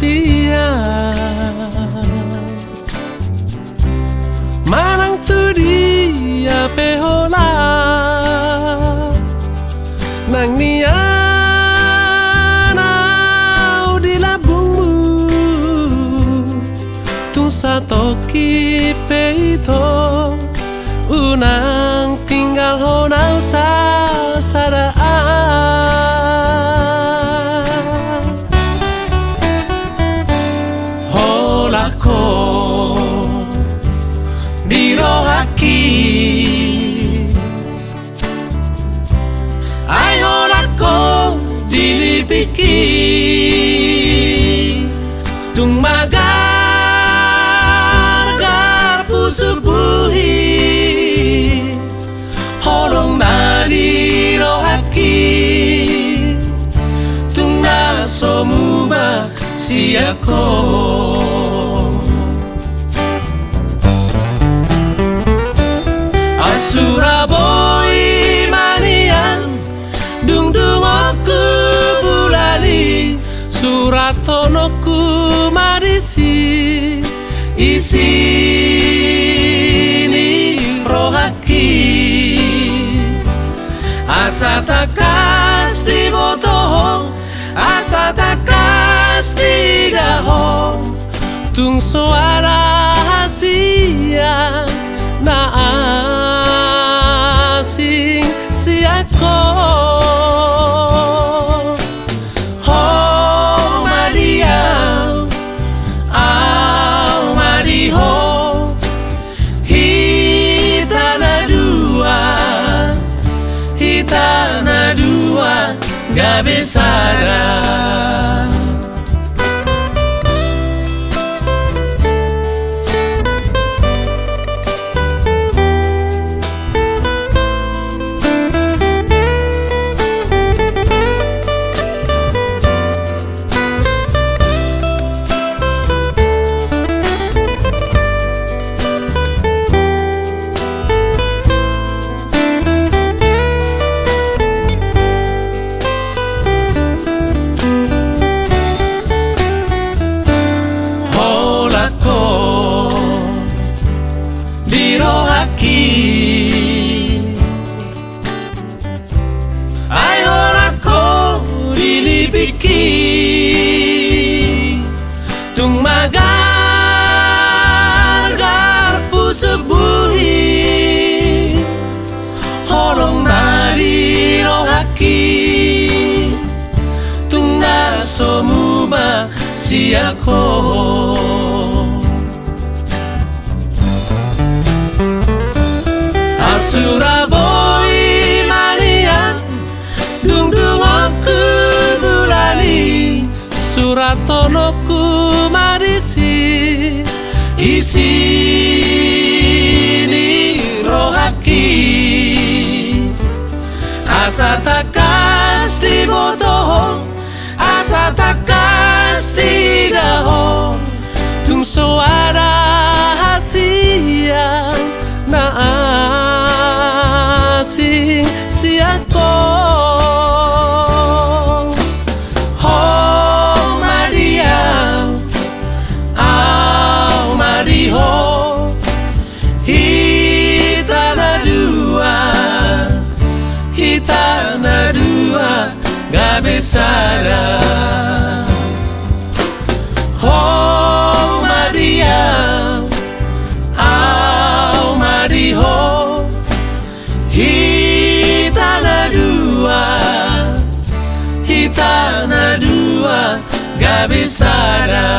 rahasia. Manang tu dia pehola nang nianau di labungmu tung satoki peito unang tinggal honau sasadaan holako dirohaki ai holako dilipiki tung magar pusubuhi holong na dirohaki tung nasomuma siako Suraboi manian dung aku bulali suratonoku marisi isini rohaki asa takas di botoh asa takas di daho tung suara hasia na asing siako ho Maria au Mariho hitana dua gak besara. Dirohaki ai holako dilipiki tung magar pusubuhi holong na dirohaki tung nasomuma siako Suraboi mania dung aku bulali suratonoku marisi isini rohaki asa takas di botoh asa takas di daho tung suara hasia na asing siako ho Maria au Mariho hitana dua gak besara ho Maria au Mariho hitana dua gak besara.